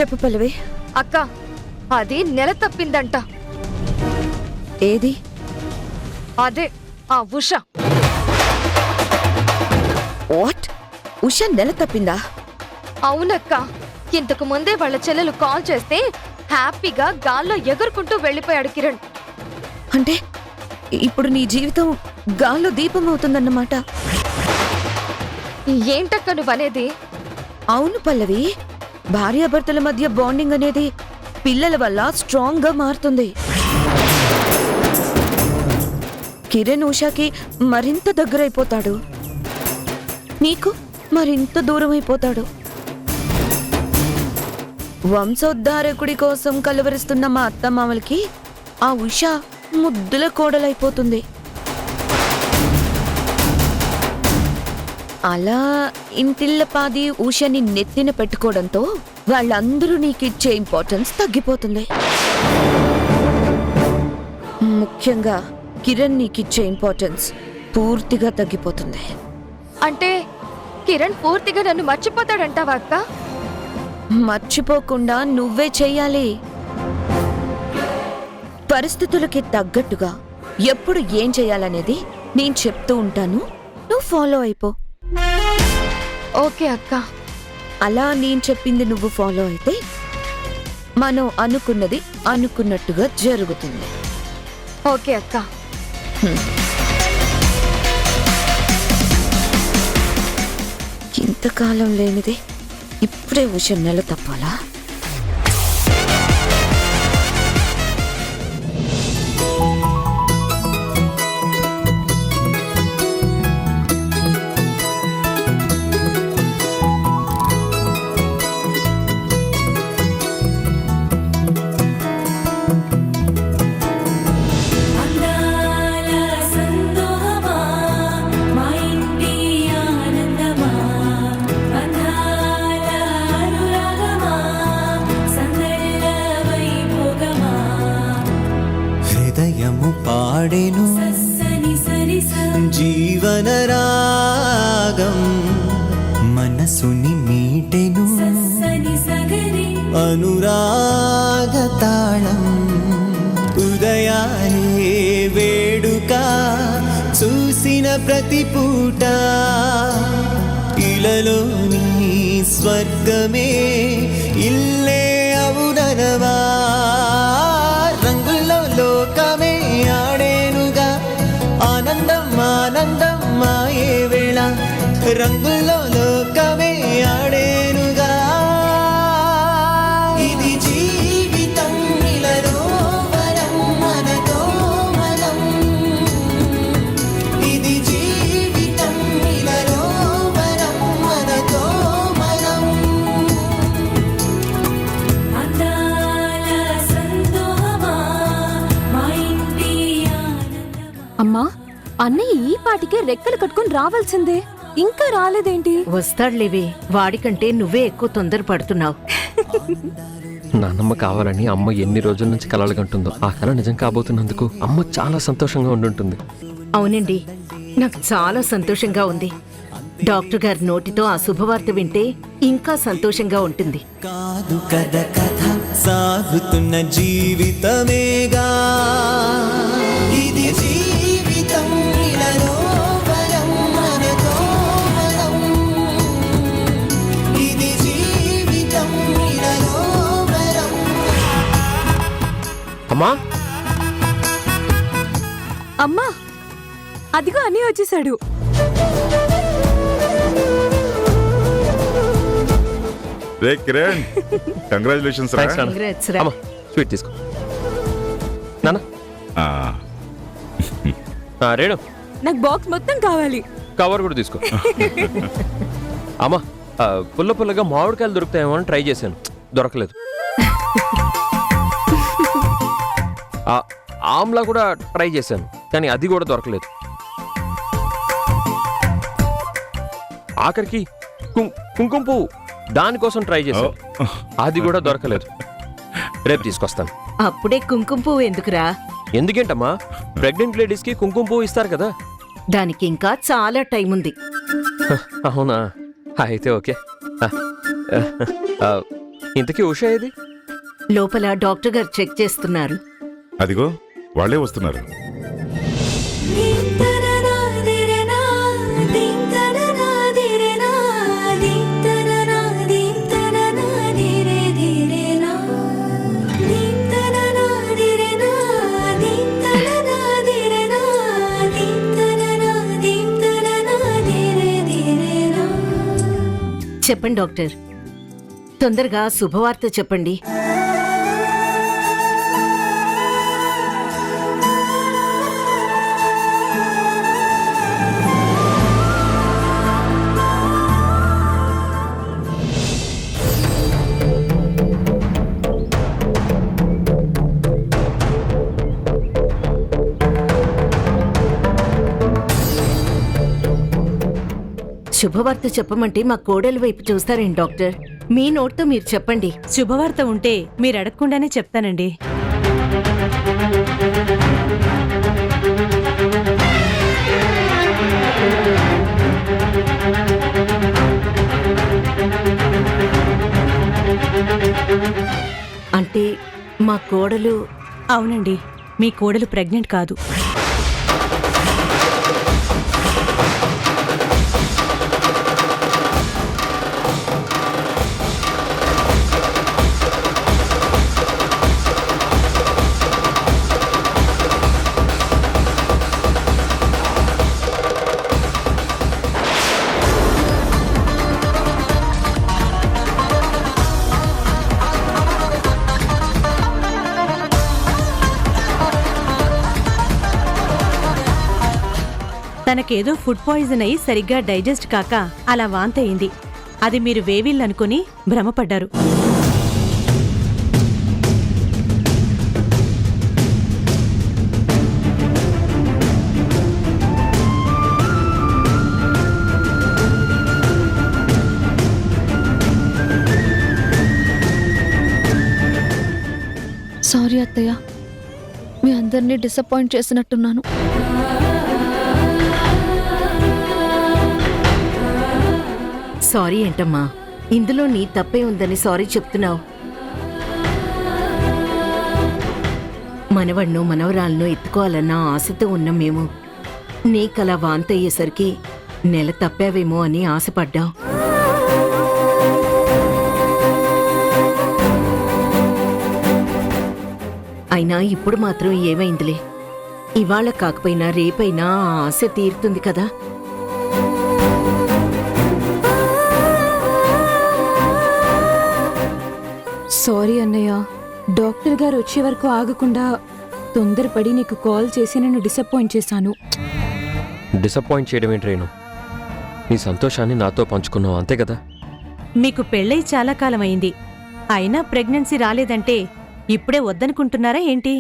చెప్పు పల్లవి. అక్క, అది నెల తప్పిందంట. ఏది? అదే ఆ ఉష. వాట్? ఉష నెల తప్పిందా? అవునక్క, ఇంతకు ముందే వాళ్ళ చెల్లెలు కాల్ చేస్తే హ్యాపీగా గాల్లో ఎగురుకుంటూ వెళ్ళిపోయాడు కిరణ్. అంటే ఇప్పుడు నీ జీవితం గాల్లో దీపం అవుతుందన్నమాట. ఏంటక్క నువ్వనేది? అవును పల్లవి, భార్యాభర్తల మధ్య బాండింగ్ అనేది పిల్లల వల్ల స్ట్రాంగ్ గా మారుతుంది. కిరణ్ ఉషాకి మరింత దగ్గరైపోతాడు, నీకు మరింత దూరం అయిపోతాడు. వంశోద్ధారకుడి కోసం కలవరిస్తున్న మా అత్తమామలకి ఆ ఉష ముద్దుల కోడలైపోతుంది. అలా ఇంటిల్లపాది ఉషని నెత్తిన పెట్టుకోవడంతో వాళ్ళందరూ నీకిచ్చే ఇంపార్టెన్స్ తగ్గిపోతుంది. ముఖ్యంగా కిరణ్ నీకిచ్చే ఇంపార్టెన్స్ పూర్తిగా తగ్గిపోతుంది. అంటే కిరణ్ పూర్తిగా నన్ను మర్చిపోతాడంటావా అక్క? మర్చిపోకుండా నువ్వే చెయ్యాలి. పరిస్థితులకి తగ్గట్టుగా ఎప్పుడు ఏం చెయ్యాలనేది నేను చెప్తూ ఉంటాను, నువ్వు ఫాలో అయిపో. ఓకే అక్క. అలా నేను చెప్పింది నువ్వు ఫాలో అయితే మనం అనుకున్నది అనుకున్నట్టుగా జరుగుతుంది. ఓకే అక్క. ఇంతకాలం లేనిది ఇప్పుడే ఉష నెల తప్పాలా? పాడెను జీవన రాగం, మనసుని మీటెను అనురాగ తాళం. ఉదయాలే వేడుక చూసిన ప్రతి పూట, ఇలలోని స్వర్గమే ఇల్లే అవుననవా. రంగుల్లో లోకమే ఆడేనుగా, ఆనందం ఆనందం మాయే వేళ. రంగుల్లో లోకమే ఆడేనుగా, ఇది జీవితం ఇలలో వరం మనతో మనం. ఇది జీవితం ఇలలో వరం మనతో మనం. అమ్మా, అన్నయ్య ఈ పాటికే రెక్కలు కట్టుకుని రావాల్సిందే, ఇంకా రాలేదేంటి? వస్తాడులేవే, వాడికంటే నువ్వే ఎక్కువ తొందర పడుతున్నావు. నాన్నమ్మ కావాలని అమ్మ ఎన్ని రోజుల నుంచి కలలు కంటుందో, ఆ కళ నిజం కాబోతున్నందుకు అమ్మ చాలా సంతోషంగా ఉండుంటుంది. అవునండి, నాకు చాలా సంతోషంగా ఉంది. డాక్టర్ గారి నోటితో ఆ శుభవార్త వింటే ఇంకా సంతోషంగా ఉంటుంది. కాదు కథ కథ సాగుతున్న జీవితమేగా, ఇది జీవితం ఇలలో వరం మనతో మనం. ఇది జీవితం ఇలలో వరం. అమ్మా అమ్మా, అదిగో అన్నయ్య వచ్చేసాడు. రే కిరణ్, కంగ్రాచులేషన్స్ రా. Congrats రా. అమ్మా, స్వీట్ తీసుకో నాన్న. రేణు, నాకు బాక్స్ మొత్తం కావాలి. కవర్ కూడా తీసుకో. అమ్మా, పుల్ల పుల్లగా మామిడికాయలు దొరుకుతాయేమో అని ట్రై చేశాను, దొరకలేదు. ఆమ్లా కూడా ట్రై చేశాను, కానీ అది కూడా దొరకలేదు. ఆఖరికి కుంకుమ పువ్వు దానికోసం ట్రై చేశాను, అది కూడా దొరకలేదు. రేపు తీసుకొస్తాను. అప్పుడే కుంకుమ పువ్వు ఎందుకురా? ఎందుకేంటమ్మా, ప్రెగ్నెంట్ లేడీస్ కి కుంకుమ పువ్వు ఇస్తారు కదా. దానికి ఇంకా చాలా టైం ఉంది. అవునా, అయితే ఓకే. ఇంతకీ ఉషా ఏది? లోపల డాక్టర్ గారు చెక్ చేస్తున్నారు. అదిగో వాళ్ళే వస్తున్నారు. చెప్పండి డాక్టర్, తొందరగా శుభవార్త చెప్పండి. శుభవార్త చెప్పమంటే మా కోడలి వైపు చూస్తారేంటి డాక్టర్? మీ నోట్తో మీరు చెప్పండి. శుభవార్త ఉంటే మీరు అడగకుండానే చెప్తానండి. అంటే మా కోడలు... అవునండి, మీ కోడలు ప్రెగ్నెంట్ కాదు. తనకేదో ఫుడ్ పాయిజన్ అయి సరిగ్గా డైజెస్ట్ కాక అలా వాంతయింది. అది మీరు వేవిళ్ళనుకుని భ్రమపడ్డారు. సారీ అత్తయ్య, మీ అందరినీ డిసప్పాయింట్ చేసినట్టున్నాను. సారీ ఏంటమ్మా, ఇందులో నీ తప్పే ఉందని సారీ చెప్తున్నావు. మనవడ్ను మనవరాలను ఎత్తుకోవాలన్న ఆశతో ఉన్నాం మేము. నీకలా వాంతయ్యేసరికి నెల తప్పావేమో అని ఆశపడ్డాం. అయినా ఇప్పుడు మాత్రం ఏమైందిలే, ఇవాళ కాకపోయినా రేపైనా ఆ ఆశ తీరుతుంది కదా. సారీ అన్నయ్య, డాక్టర్ గారు వచ్చే వరకు ఆగకుండా తొందరపడి నీకు కాల్ చేసి నన్ను డిసప్పాయింట్ చేశాను. డిసప్పాయింట్ చేయడం ఏంటి రేణు? నీ సంతోషాన్ని నాతో పంచుకున్నావు, అంతే కదా. మీకు పెళ్ళై చాలా కాలం అయింది, అయినా ప్రెగ్నెన్సీ రాలేదంటే ఇప్పుడే వద్దనుకుంటున్నారా ఏంటి?